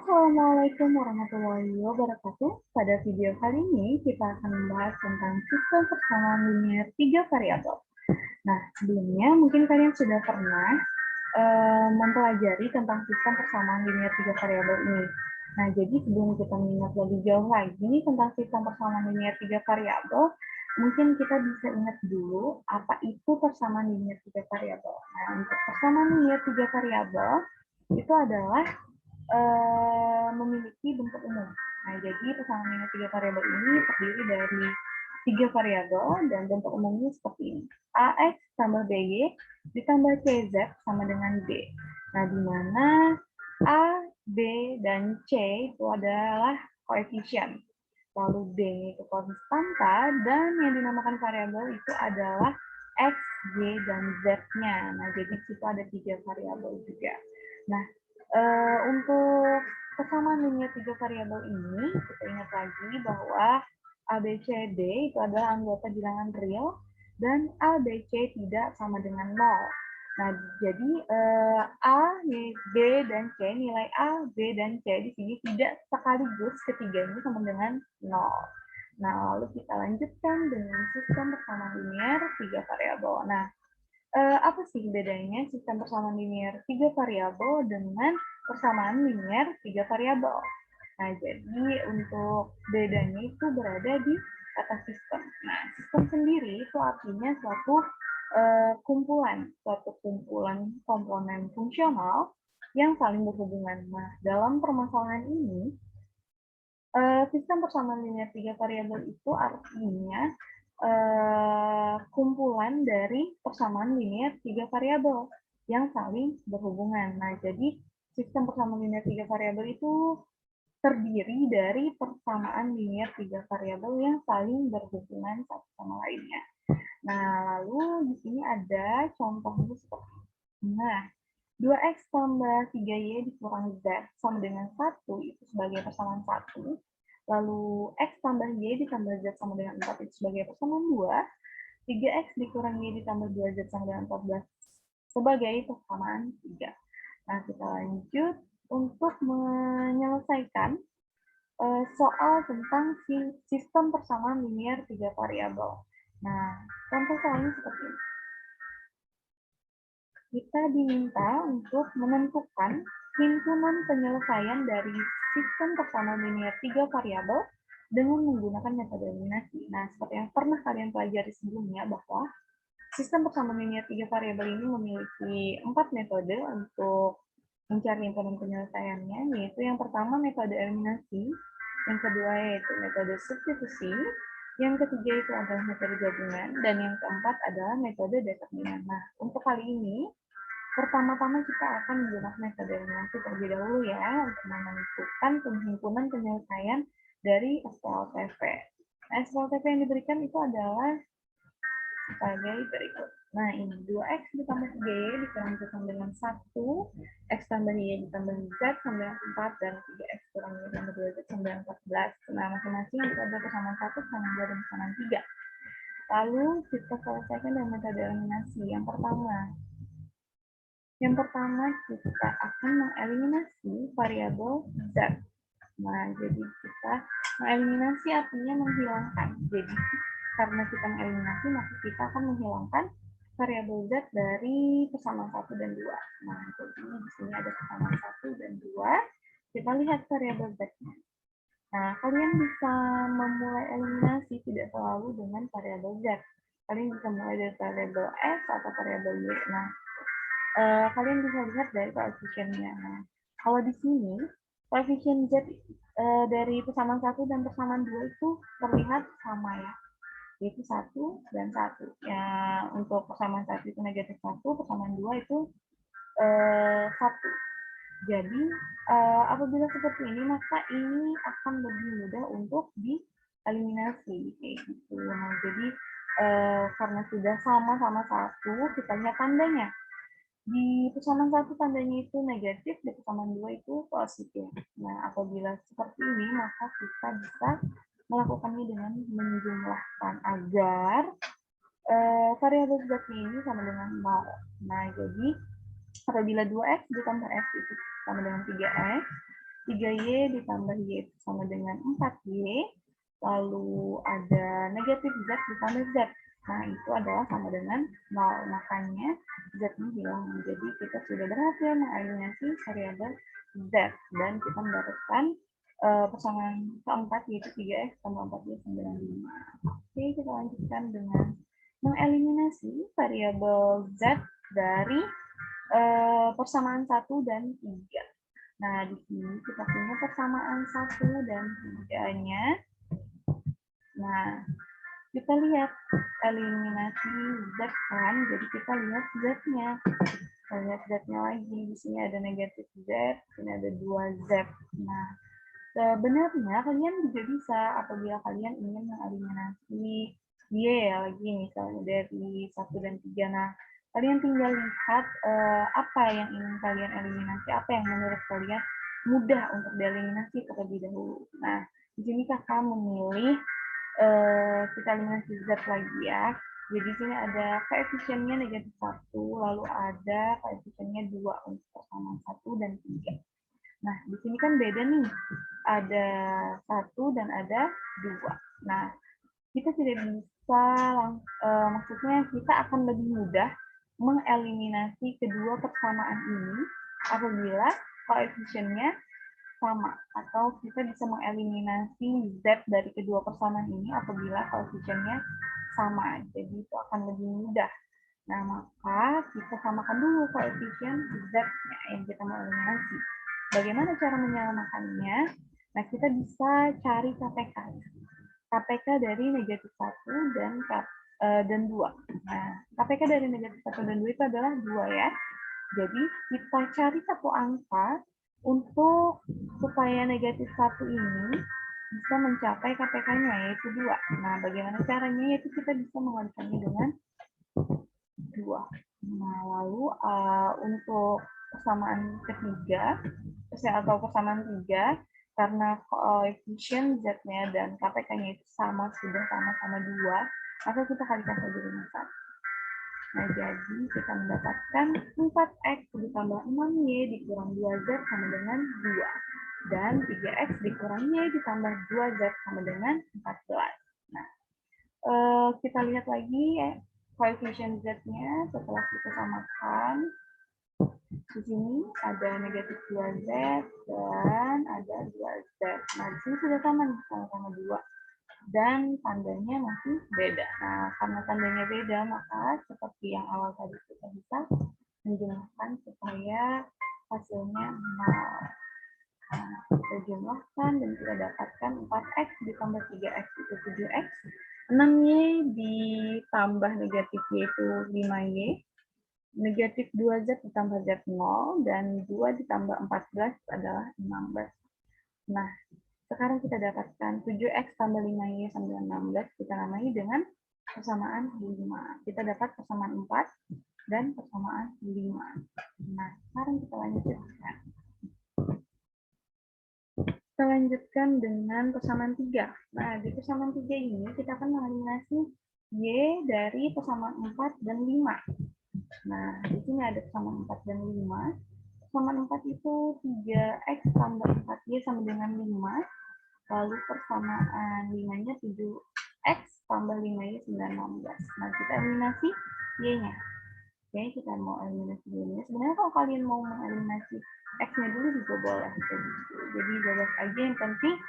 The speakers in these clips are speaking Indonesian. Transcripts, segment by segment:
Assalamualaikum warahmatullahi wabarakatuh. Pada video kali ini kita akan membahas tentang sistem persamaan linear 3 variabel. Nah, sebelumnya mungkin kalian sudah pernah mempelajari tentang sistem persamaan linear 3 variabel ini. Nah, jadi sebelum kita mengingat lebih jauh lagi tentang sistem persamaan linear 3 variabel, mungkin kita bisa ingat dulu apa itu persamaan linear 3 variabel. Nah, untuk persamaan linear 3 variabel itu adalah memiliki bentuk umum. Nah, jadi persamaan linear 3 variabel ini terdiri dari 3 variabel dan bentuk umumnya seperti ini. AX tambah BY ditambah CZ sama dengan B. Nah, di mana A, B, dan C itu adalah koefisien. Lalu B itu konstanta, dan yang dinamakan variabel itu adalah X, Y, dan Z-nya. Nah, jadi itu ada 3 variabel juga. Nah, untuk persamaan linear 3 variabel ini, kita ingat lagi bahwa A, B, C, D itu adalah anggota bilangan real, dan A, B, C tidak sama dengan 0. Nah, jadi A, B, dan C, nilai A, B, dan C di sini tidak sekaligus ketiganya sama dengan 0. Nah, lalu kita lanjutkan dengan sistem persamaan linear 3 variabel. Nah, apa sih bedanya sistem persamaan linear 3 variabel dengan persamaan linear 3 variabel? Nah, jadi untuk bedanya itu berada di kata sistem. Nah, sistem sendiri itu artinya suatu kumpulan komponen fungsional yang saling berhubungan. Nah, dalam permasalahan ini, sistem persamaan linear 3 variabel itu artinya kumpulan dari persamaan linear 3 variabel yang saling berhubungan. Nah, jadi sistem persamaan linear 3 variabel itu terdiri dari persamaan linear 3 variabel yang saling berhubungan satu sama lainnya. Nah, lalu di sini ada contohnya seperti ini. Nah, 2x tambah 3y dikurangi z sama dengan 1 itu sebagai persamaan 1. Lalu x tambah y ditambah z sama dengan 4 itu sebagai persamaan 2. 3x dikurangi y ditambah 2z sama dengan 14 sebagai persamaan 3. Nah, kita lanjut untuk menyelesaikan soal tentang sistem persamaan linear 3 variabel. Nah, contoh soalnya seperti ini. Kita diminta untuk menentukan himpunan penyelesaian dari sistem persamaan linear 3 variabel dengan menggunakan metode eliminasi. Nah, seperti yang pernah kalian pelajari sebelumnya bahwa sistem persamaan linear 3 variabel ini memiliki 4 metode untuk mencari himpunan penyelesaiannya, yaitu yang pertama metode eliminasi, yang kedua yaitu metode substitusi, yang ketiga itu adalah metode gabungan, dan yang keempat adalah metode determinan. Nah, untuk kali ini, pertama-tama kita akan menggunakan metode eliminasi terlebih dahulu ya, untuk menentukan penghimpunan penyelesaian dari SPLTV. Nah, SPLTV yang diberikan itu adalah sebagai berikut. Nah, ini 2x ditambah 3y dikurangi sama dengan 1, x tambah y ditambah z sama dengan 4, dan 3x kurang y tambah 2z sama dengan 14. Nah, masing-masing itu ada persamaan 1, persamaan 2, dan persamaan 3. Lalu kita selesaikan dengan metode eliminasi. Yang pertama kita akan mengeliminasi variabel z. Nah, jadi kita mengeliminasi artinya menghilangkan. Jadi, karena kita mengeliminasi, maka kita akan menghilangkan variabel z dari persamaan 1 dan 2. Nah, jadi di sini ada persamaan 1 dan 2. Kita lihat variabel z-nya. Nah, kalian bisa memulai eliminasi tidak selalu dengan variabel z. Kalian bisa mulai dari variabel x atau variabel y. Nah, kalian bisa lihat dari koefisiennya. Nah, kalau di sini, koefisien z dari persamaan 1 dan persamaan 2 itu terlihat sama ya, yaitu 1 dan 1. Ya, untuk persamaan 1 itu negatif 1, persamaan 2 itu 1. Jadi, apabila seperti ini, maka ini akan lebih mudah untuk dieliminasi. Kayak gitu. Nah, jadi, karena sudah sama-sama 1, kita lihat tandanya. Di persamaan 1 tandanya itu negatif, di persamaan 2 itu positif. Nah, apabila seperti ini, maka kita bisa melakukannya dengan menjumlahkan agar variabel z ini sama dengan 0. Nah, jadi apabila 2x ditambah x itu sama dengan 3x, 3Y ditambah Y itu sama dengan 4Y, lalu ada negatif Z ditambah Z. Nah, itu adalah sama dengan 0. Makanya Z-nya hilang. Jadi kita sudah berhasil mengeliminasi variabel Z. Dan kita mendapatkan pasangan keempat, yaitu 3X tambah 4Y sama dengan 5. Oke, kita lanjutkan dengan mengeliminasi variabel Z dari persamaan 1 dan 3. Nah, di sini kita punya persamaan 1 dan 3-nya. Nah, kita lihat eliminasi Z kan, jadi kita lihat Z-nya. Kita lihat Z-nya lagi, di sini ada negatif Z, di sini ada 2Z. Nah, sebenarnya kalian juga bisa apabila kalian ingin mengeliminasi Y ya lagi misalnya dari 1 dan 3. Nah, kalian tinggal lihat apa yang ingin kalian eliminasi, apa yang menurut kalian mudah untuk dieliminasi terlebih dahulu. Nah, di sini kakak memilih kita eliminasi Z lagi ya. Jadi di sini ada koefisiennya negatif 1, lalu ada koefisiennya 2 untuk persamaan 1 dan 3. Nah, di sini kan beda nih. Ada 1 dan ada 2. Nah, kita tidak bisa, maksudnya kita akan lebih mudah mengeliminasi kedua persamaan ini apabila koefisiennya sama, atau kita bisa mengeliminasi Z dari kedua persamaan ini apabila koefisiennya sama. Jadi itu akan lebih mudah. Nah, maka kita samakan dulu koefisien Z-nya yang kita mau eliminasi. Bagaimana cara menyamakannya? Nah, kita bisa cari KPK. KPK dari negatif 1 dan 2. Nah, KPK dari negatif 1 dan 2 itu adalah 2 ya. Jadi, kita cari satu angka untuk supaya negatif 1 ini bisa mencapai KPK-nya, yaitu 2. Nah, bagaimana caranya? Yaitu kita bisa mengalihkannya dengan 2. Nah, lalu untuk persamaan ketiga, atau persamaan 3, karena koefisien Z-nya dan KPK-nya itu sudah sama-sama 2, maka kita kalikan saja dengan 1. Nah, jadi kita mendapatkan 4X ditambah 6Y dikurang 2Z sama dengan 2. Dan 3X dikurang Y ditambah 2Z sama dengan 14. Nah, kita lihat lagi ya, koefisien Z-nya setelah kita samakan. Di sini ada negatif 2Z dan ada 2Z. Nah, di sini sudah sama nih, sama-sama 2. Dan tandanya masih beda. Nah, karena tandanya beda, maka seperti yang awal tadi kita bisa menjumlahkan supaya hasilnya 0. Nah, kita jumlahkan dan kita dapatkan 4X ditambah 3X itu 7X. 6Y ditambah negatif Y itu 5Y. Negatif 2Z ditambah Z0, dan 2 ditambah 14 adalah 16. Nah, sekarang kita dapatkan 7X tambah 5Y sama dengan 16, kita namai dengan persamaan 5. Kita dapat persamaan 4 dan persamaan 5. Nah, sekarang kita lanjutkan. Kita lanjutkan dengan persamaan 3. Nah, di persamaan 3 ini kita akan mengeliminasi Y dari persamaan 4 dan 5. Nah, di sini ada persamaan 4 dan 5. Persamaan 4 itu 3X tambah 4Y sama dengan 5. Lalu persamaan 5-nya 7X tambah 5Y 16. Nah, kita eliminasi Y-nya. Oke, kita mau eliminasi Y-nya. Sebenarnya kalau kalian mau mengeliminasi X-nya dulu juga boleh. Jadi bebas aja, yang penting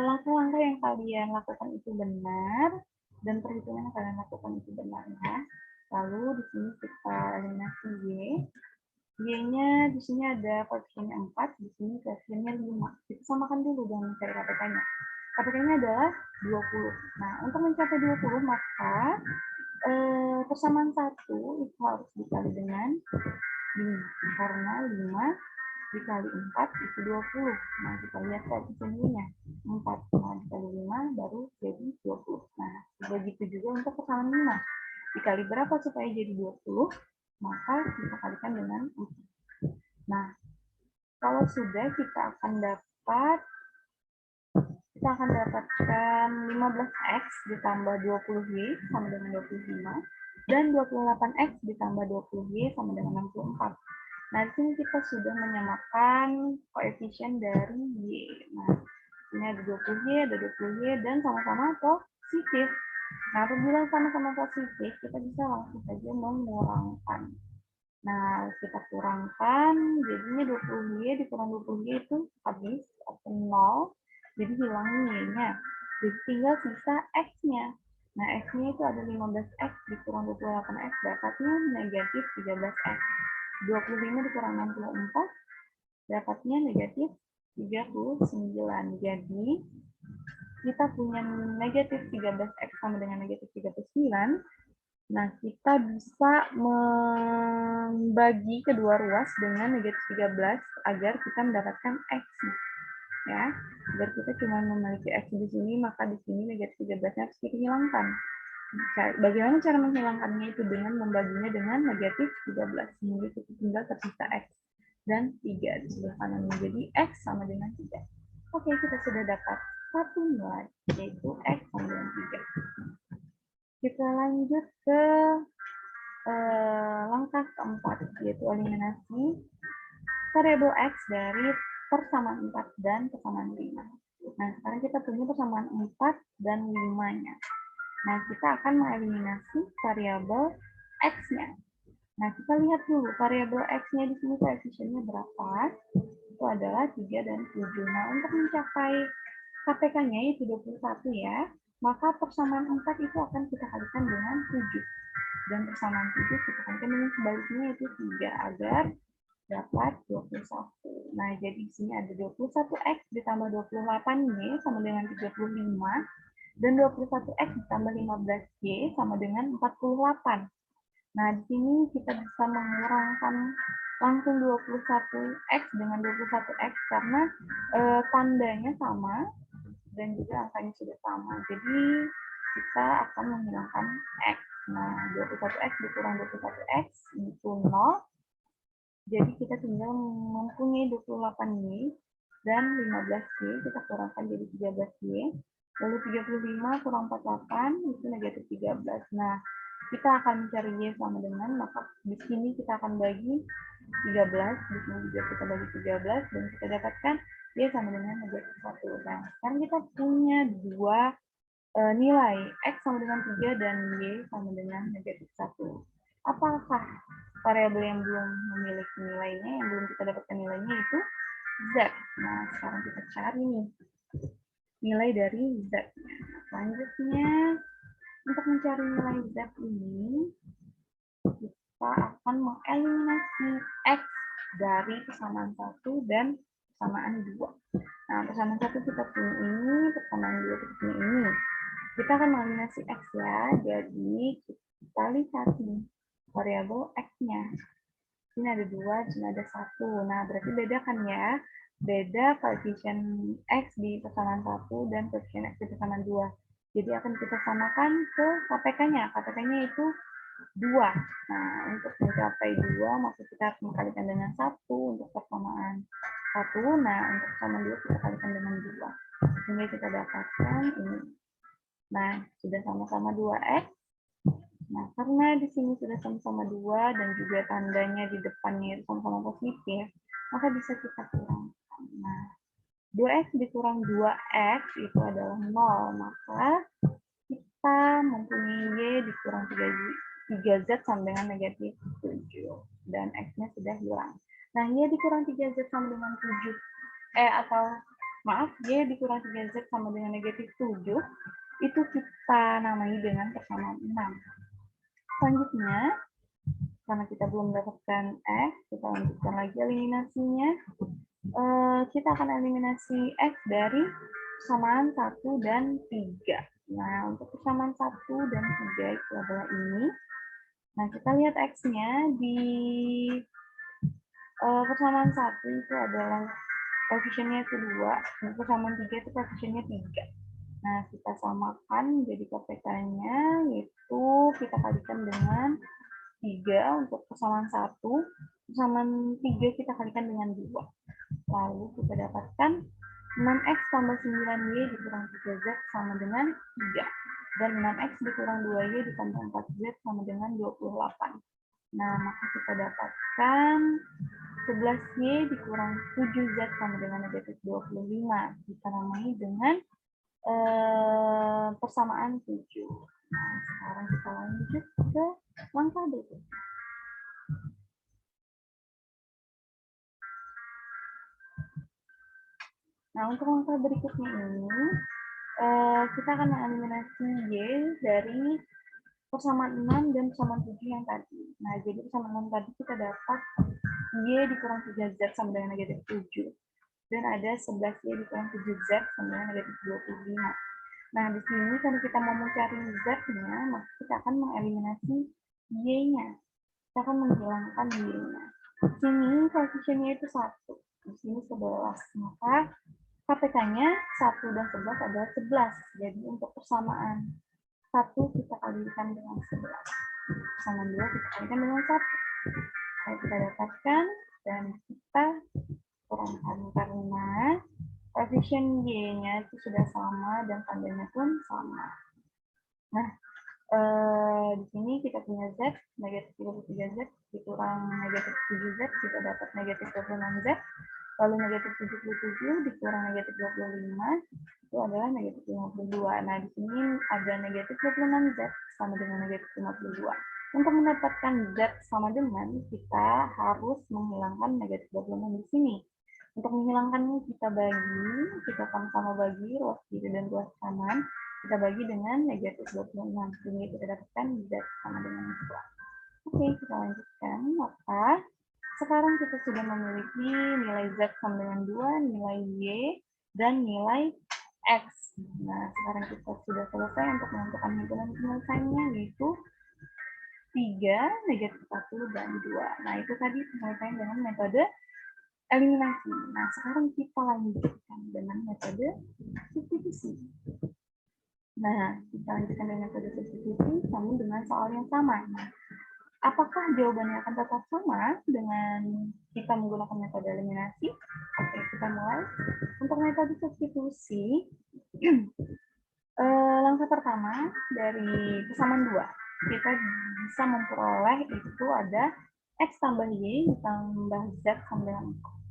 langkah-langkah yang kalian lakukan itu benar, dan perhitungan yang kalian lakukan itu benar ya. Lalu di sini kita eliminasi Y. Y-nya di sini ada koefisiennya 4, di sini koefisiennya 5. Kita samakan dulu dengan mencari KPK-nya. KPK-nya adalah 20. Nah, untuk mencapai 20, maka persamaan 1 itu harus dikali dengan 5. Karena 5 dikali 4 itu 20. Nah, kita lihat koefisien Y-nya. 4. Nah, dikali 5 baru jadi 20. Nah, begitu juga untuk persamaan 5. Dikali berapa supaya jadi 20? Maka kita kalikan dengan 4. Nah, kalau sudah kita akan dapatkan 15X ditambah 20Y sama dengan 25, dan 28X ditambah 20Y sama dengan 64. Nah, di sini kita sudah menyamakan koefisien dari Y. Nah, ini ada 20Y, ada 20Y, dan sama-sama positif. Nah, apabila sama-sama positif, kita bisa langsung saja mengurangkan. Nah, kita kurangkan, jadinya 20Y dikurang 20Y itu habis, atau 0, jadi hilang Y-nya. Jadi tinggal sisa X-nya. Nah, X-nya itu ada 15X dikurang 28X, dapatnya negatif 13X. 25 dikurang 64, dapatnya negatif 39. Jadi, kita punya negatif 13X sama dengan negatif 39. Nah, kita bisa membagi kedua ruas dengan negatif 13 agar kita mendapatkan X. Ya, agar kita cuma memiliki X di sini, maka di sini negatif 13-nya harus kita hilangkan. Bagaimana cara menghilangkannya itu dengan membaginya dengan negatif 13. Sehingga kita tinggal tersisa X dan 3 di sebelah kanan menjadi X sama dengan 3. Oke, kita sudah dapat satu nilai, yaitu X sama dengan 3. Kita lanjut ke langkah keempat, yaitu eliminasi variabel X dari persamaan 4 dan persamaan 5. Nah, sekarang kita punya persamaan 4 dan 5-nya. Nah, kita akan mengeliminasi variabel X-nya. Nah, kita lihat dulu variabel X-nya di sini koefisiennya berapa. Itu adalah 3 dan 7. Nah, untuk mencapai KPK-nya itu 21 ya, maka persamaan 4 itu akan kita kalikan dengan 7. Dan persamaan 7 kita kalikan dengan sebaliknya yaitu 3 agar dapat 21. Nah, jadi di sini ada 21X ditambah 28Y sama dengan 35. Dan 21X ditambah 15Y sama dengan 48. Nah, di sini kita bisa mengurangkan langsung 21X dengan 21X karena tandanya sama dan juga angkanya sudah sama. Jadi, kita akan menghilangkan X. Nah, 21X dikurang 21X itu 0. Jadi, kita tinggal mempunyai 28Y dan 15Y. Kita kurangkan jadi 13Y. Lalu 35 kurang 48 itu negatif 13. Nah, kita akan mencari Y sama dengan, maka di sini kita akan bagi 13, di sini juga kita bagi 13, dan kita dapatkan Y sama dengan negatif 1. Nah, sekarang kita punya dua nilai, X sama dengan 3 dan Y sama dengan negatif 1. Apakah variabel yang belum memiliki nilainya, yang belum kita dapatkan nilainya itu Z. Nah, sekarang kita cari nih nilai dari Z. Selanjutnya, untuk mencari nilai Z ini, kita akan mengeliminasi X dari persamaan 1 dan persamaan 2. Nah, persamaan 1 kita punya ini, persamaan 2 kita punya ini. Kita akan mengeliminasi X ya, jadi kita lihat nih variabel X-nya. Ini ada 2, sini ada 1. Nah, berarti bedakan ya. Beda koefisien X di persamaan 1 dan koefisien X di persamaan 2. Jadi akan kita samakan ke KPK-nya. KPK-nya itu 2. Nah, untuk mencapai 2, maka kita harus mengkalikan dengan 1 untuk persamaan 1. Nah, untuk persamaan 2 kita kalikan dengan 2. Sehingga kita dapatkan ini. Nah, sudah sama-sama 2X. Nah, karena di sini sudah sama-sama 2 dan juga tandanya di depannya sama-sama positif, maka bisa kita kurangkan. Nah, 2X dikurang 2X itu adalah 0, maka kita mempunyai Y dikurang 3Z sama dengan negatif 7. Dan X-nya sudah hilang. Nah, Y dikurang 3Z sama dengan 7. Y dikurang 3Z sama dengan negatif 7. Itu kita namai dengan persamaan 6. Selanjutnya, karena kita belum mendapatkan X, kita lanjutkan lagi eliminasinya. Kita akan eliminasi X dari persamaan 1 dan 3. Nah, untuk persamaan 1 dan 3 itu adalah ini. Nah, kita lihat X-nya di persamaan 1 itu adalah koefisiennya itu 2, persamaan 3 itu koefisiennya 3. Nah, kita samakan jadi KPK-nya, yaitu kita kalikan dengan 3 untuk persamaan 1, persamaan 3 kita kalikan dengan 2. Lalu kita dapatkan 6X tambah 9Y dikurang 3Z sama dengan 3. Dan 6X dikurang 2Y ditambah 4Z sama dengan 28. Nah, maka kita dapatkan 11Y dikurang 7Z sama dengan negatif 25. Kita namai dengan persamaan 7. Nah, sekarang kita lanjut ke langkah berikutnya. Nah, untuk langkah berikutnya ini, kita akan mengeliminasi Y dari persamaan 6 dan persamaan 7 yang tadi. Nah, jadi persamaan 6 tadi kita dapat Y dikurang 3Z sama dengan negatif 7. Dan ada 11Y dikurang 7Z sama dengan negatif 25. Nah, di sini kalau kita mau mencari Z-nya, maka kita akan mengeliminasi Y-nya. Kita akan menghilangkan Y-nya. Di sini koefisiennya itu 1. Di sini 11. Maka KPK-nya 1 dan 11 adalah 11. Jadi untuk persamaan 1 kita kalikan dengan 11. Persamaan 2 kita kalikan dengan 1. Nah, kita dapatkan dan kita kurangkan karena koefisien Y-nya itu sudah sama dan tandanya pun sama. Nah, di sini kita punya Z, negatif 33Z, dikurang negatif 7Z, kita dapat negatif 26Z, lalu negatif 77 dikurang negatif 25, itu adalah negatif 52. Nah, di sini ada negatif 26Z sama dengan negatif 52. Untuk mendapatkan Z sama dengan, kita harus menghilangkan negatif 26 di sini. Untuk menghilangkannya kita sama-sama bagi ruas kiri dan ruas kanan, kita bagi dengan negatif 26. Sehingga kita dapatkan Z sama dengan 2. Oke, kita lanjutkan. Maka sekarang kita sudah memiliki nilai Z sama dengan 2, nilai Y, dan nilai X. Nah, sekarang kita sudah selesai untuk menentukan himpunan penyelesaiannya, yaitu 3, negatif 1, dan 2. Nah, itu tadi penyelesaian dengan metode eliminasi. Nah, sekarang kita lanjutkan dengan metode substitusi. Nah, kita lanjutkan dengan metode substitusi, namun dengan soal yang sama. Nah, apakah jawabannya akan tetap sama dengan kita menggunakan metode eliminasi? Oke, kita mulai. Untuk metode substitusi, langkah pertama dari persamaan 2, kita bisa memperoleh itu ada X tambah Y ditambah Z sama dengan 4.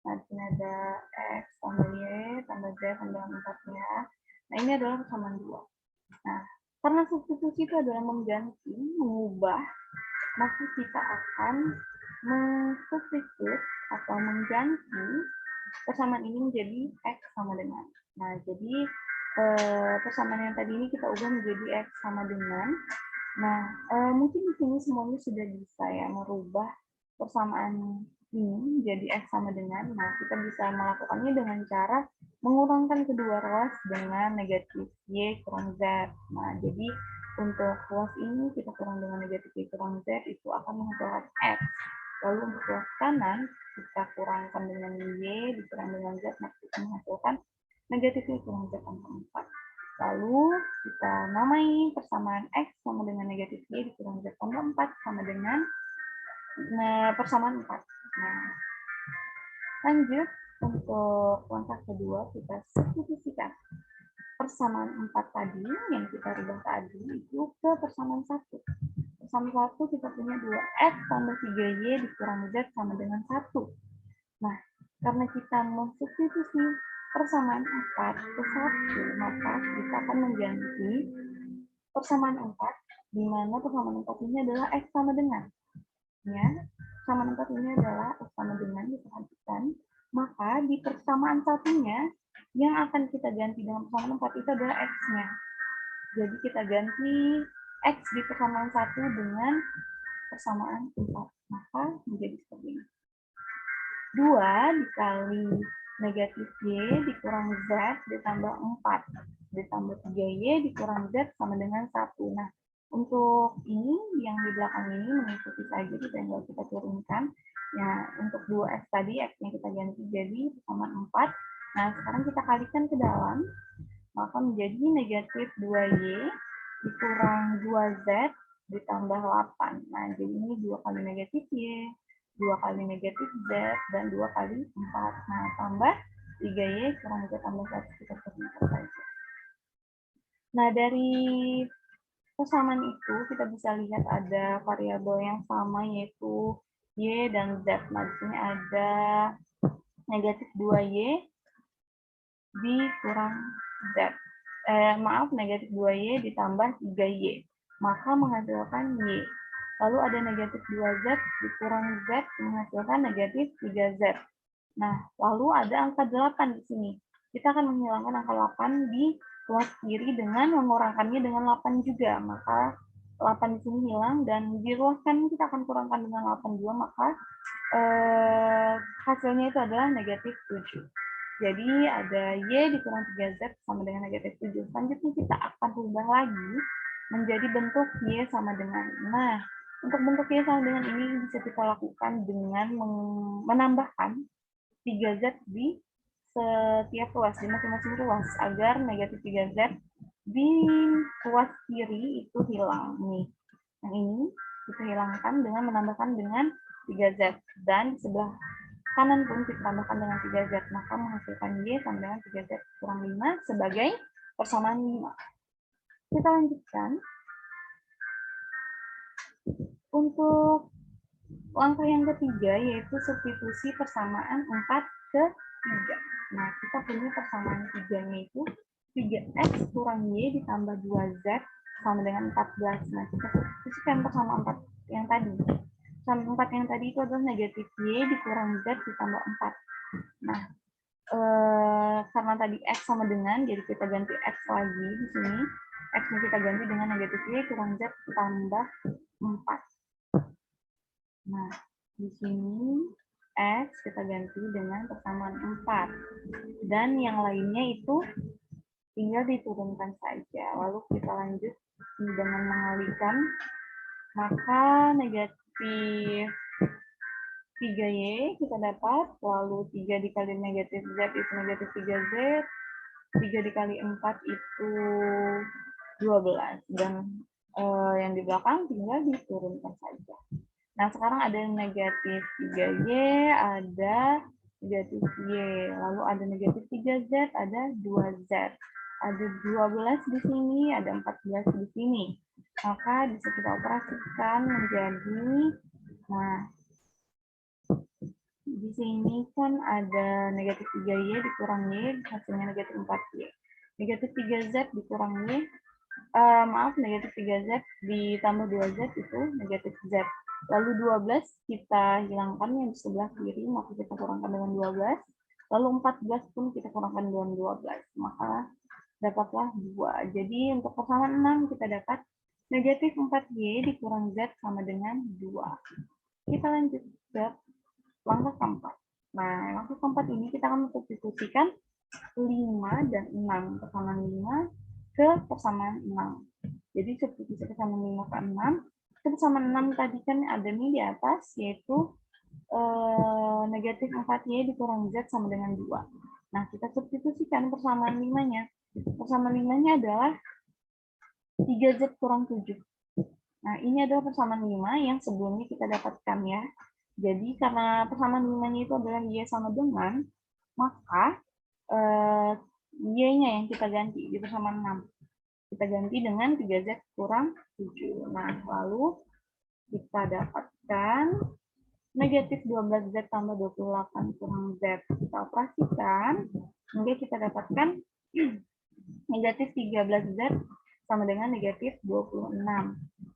Nah, di sini ada X tambah Y tambah Z sama dengan 4-nya. Nah, ini adalah persamaan 2. Nah, karena substitusi itu adalah mengganti, mengubah, maka kita akan mensubstitut atau mengganti persamaan ini menjadi X sama dengan. Nah, jadi persamaan yang tadi ini kita ubah menjadi X sama dengan. Nah, mungkin di sini semuanya sudah bisa ya merubah persamaan ini menjadi X sama dengan. Nah, kita bisa melakukannya dengan cara mengurangkan kedua ruas dengan negatif Y kurang Z. Nah, jadi untuk ruas ini kita kurang dengan negatif Y kurang Z itu akan menghasilkan X. Lalu untuk ruas kanan kita kurangkan dengan Y dikurang dengan Z, maka kita menghasilkan negatif Y kurang Z tambah 4. Lalu kita namai persamaan X sama dengan negatif Y dikurang Z tambah 4 sama dengan persamaan 4. Nah, lanjut untuk langkah kedua kita substitusikan persamaan 4 tadi yang kita rubah tadi itu ke persamaan 1. Persamaan 1 kita punya 2X tambah 3Y dikurang Z sama dengan 1. Nah, karena kita mensubstitusi persamaan 4 ke 1, maka kita akan mengganti persamaan 4, di mana persamaan 4 ini adalah X sama dengan. Ya, persamaan 4 ini adalah X sama dengan, diperhatikan. Maka di persamaan satunya, yang akan kita ganti dengan persamaan 4 itu adalah X-nya. Jadi kita ganti X di persamaan 1 dengan persamaan 4. Maka menjadi seperti ini. 2 dikali negatif Y dikurang Z ditambah 4. Ditambah 3Y dikurang Z sama dengan 1. Nah, untuk ini yang di belakang ini mengikuti saja, kita tinggal kita turunkan. Ya, untuk 2X tadi, X-nya kita ganti jadi persamaan 4. Nah, sekarang kita kalikan ke dalam, maka menjadi negatif 2Y dikurang 2Z ditambah 8. Nah, jadi ini 2 kali negatif Y, 2 kali negatif Z, dan 2 kali 4. Nah, tambah 3Y kurang Z tambah 1, kita turunkan saja. Nah, dari persamaan itu kita bisa lihat ada variabel yang sama yaitu Y dan Z. Nah, di sini ada negatif 2Y dikurang Z. Maaf, negatif 2Y ditambah 3Y. Maka menghasilkan Y. Lalu ada negatif 2Z dikurang Z menghasilkan negatif 3Z. Nah, lalu ada angka 8 di sini. Kita akan menghilangkan angka 8 di ruas kiri dengan mengurangkannya dengan 8 juga. Maka 8 di sini hilang dan di ruas kanan kita akan kurangkan dengan 8 juga, maka hasilnya itu adalah negatif 7. Jadi ada Y dikurang 3Z sama dengan negatif 7. Selanjutnya kita akan rubah lagi menjadi bentuk Y sama dengan. Nah, untuk bentuk Y sama dengan ini bisa kita lakukan dengan menambahkan 3Z di setiap ruas, di masing-masing ruas, agar negatif 3Z di ruas kiri itu hilang. Nih, yang ini kita hilangkan dengan menambahkan dengan 3Z. Dan di sebelah kanan pun kita tambahkan dengan 3Z, maka menghasilkan Y sama dengan 3Z kurang 5 sebagai persamaan 5. Kita lanjutkan. Untuk langkah yang ketiga, yaitu substitusi persamaan 4 ke 3. Nah, kita punya persamaan 3-nya itu 3X kurang Y ditambah 2Z sama dengan 14. Nah, kita substitusikan persamaan 4 yang tadi. Sama 4 yang tadi itu adalah negatif Y dikurang Z ditambah 4. Nah, karena tadi X sama dengan, jadi kita ganti X lagi di sini. X-nya kita ganti dengan negatif Y kurang Z tambah 4. Nah, di sini X kita ganti dengan persamaan 4. Dan yang lainnya itu tinggal diturunkan saja. Lalu kita lanjut dengan mengalihkan. Maka negatif 3Y kita dapat, lalu 3 dikali negatif Z itu negatif 3Z, 3 dikali 4 itu 12. Dan yang di belakang tinggal diturunkan saja. Nah, sekarang ada negatif 3Y, ada negatif Y, lalu ada negatif 3Z, ada 2Z. Ada 12 di sini, ada 14 di sini. Maka bisa kita operasikan menjadi, nah, di sini kan ada negatif 3Y dikurang Y, hasilnya negatif 4Y. Negatif 3Z dikurang Y, negatif 3Z ditambah 2Z itu negatif Z. Lalu 12 kita hilangkan yang di sebelah kiri, maka kita kurangkan dengan 12. Lalu 14 pun kita kurangkan dengan 12, maka dapatlah 2. Jadi untuk persamaan 6 kita dapat negatif 4Y dikurang Z sama dengan 2. Kita lanjut ke langkah keempat. Nah, langkah keempat ini kita akan mensubstitusikan 5 dan 6. Persamaan 5 ke persamaan 6. Jadi substitusi persamaan 5 ke 6. Persamaan 6 tadi kan ada nih di atas, yaitu negatif 4Y dikurang Z sama dengan 2. Nah, kita substitusikan persamaan 5-nya. Persamaan 5-nya adalah 3Z kurang 7. Nah, ini adalah persamaan 5 yang sebelumnya kita dapatkan ya. Jadi, karena persamaan 5-nya itu adalah Y sama dengan, maka Y-nya yang kita ganti di persamaan 6. Kita ganti dengan 3Z kurang 7. Nah, lalu kita dapatkan negatif 12Z tambah 28 kurang Z. Kita operasikan, hingga kita dapatkan negatif 13Z sama dengan negatif 26.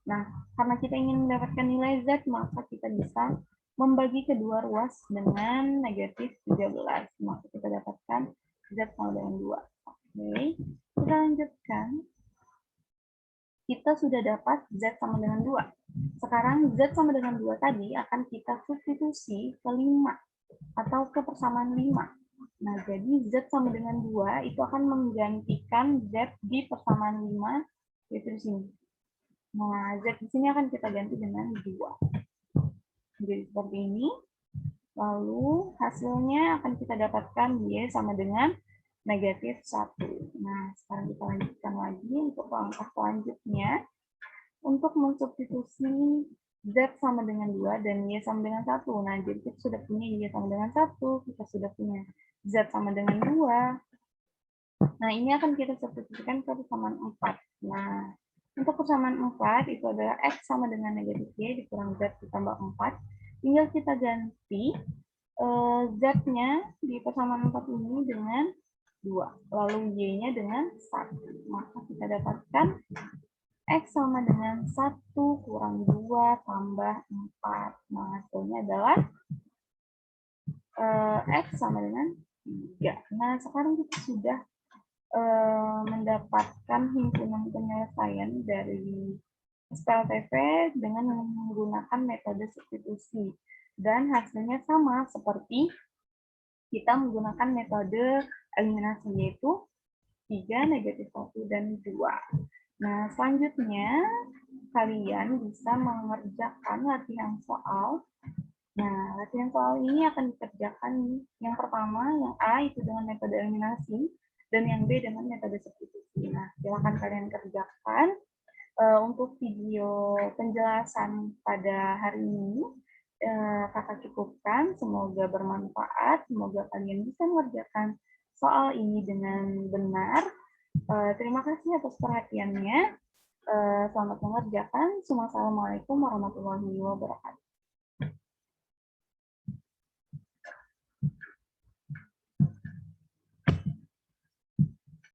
Nah, karena kita ingin mendapatkan nilai Z, maka kita bisa membagi kedua ruas dengan negatif 13. Maka kita dapatkan Z sama dengan 2. Oke, kita lanjutkan. Kita sudah dapat Z sama dengan 2. Sekarang Z sama dengan 2 tadi akan kita substitusi ke 5 atau ke persamaan 5. Nah, jadi Z sama dengan 2 itu akan menggantikan Z di persamaan 5, yaitu di sini. Nah, Z di sini akan kita ganti dengan 2. Jadi seperti ini. Lalu hasilnya akan kita dapatkan Y sama dengan negatif 1. Nah, sekarang kita lanjutkan lagi untuk langkah selanjutnya. Untuk mensubstitusi Z sama dengan 2 dan Y sama dengan 1. Nah, jadi kita sudah punya Y sama dengan 1, kita sudah punya Z sama dengan 2. Nah, ini akan kita substitusikan ke persamaan 4. Nah, Untuk persamaan 4 itu adalah X sama dengan negatif Y dikurang Z ditambah 4. Tinggal kita ganti Z-nya di persamaan 4 ini dengan 2. Lalu Y-nya dengan 1. Maka kita dapatkan X sama dengan 1 kurang 2 tambah 4. Nah, hasilnya adalah X sama dengan 3. Nah, sekarang kita sudah mendapatkan himpunan penyelesaian dari SPLTV dengan menggunakan metode substitusi. Dan hasilnya sama seperti kita menggunakan metode eliminasi, yaitu 3, negatif 1, dan 2. Nah, selanjutnya kalian bisa mengerjakan latihan soal. Nah, latihan soal ini akan dikerjakan yang pertama, yang A itu dengan metode eliminasi, dan yang B dengan metode substitusi. Nah, silakan kalian kerjakan. Untuk video penjelasan pada hari ini, kakak cukupkan. Semoga bermanfaat. Semoga kalian bisa mengerjakan soal ini dengan benar. Terima kasih atas perhatiannya. Selamat mengerjakan. Assalamualaikum warahmatullahi wabarakatuh.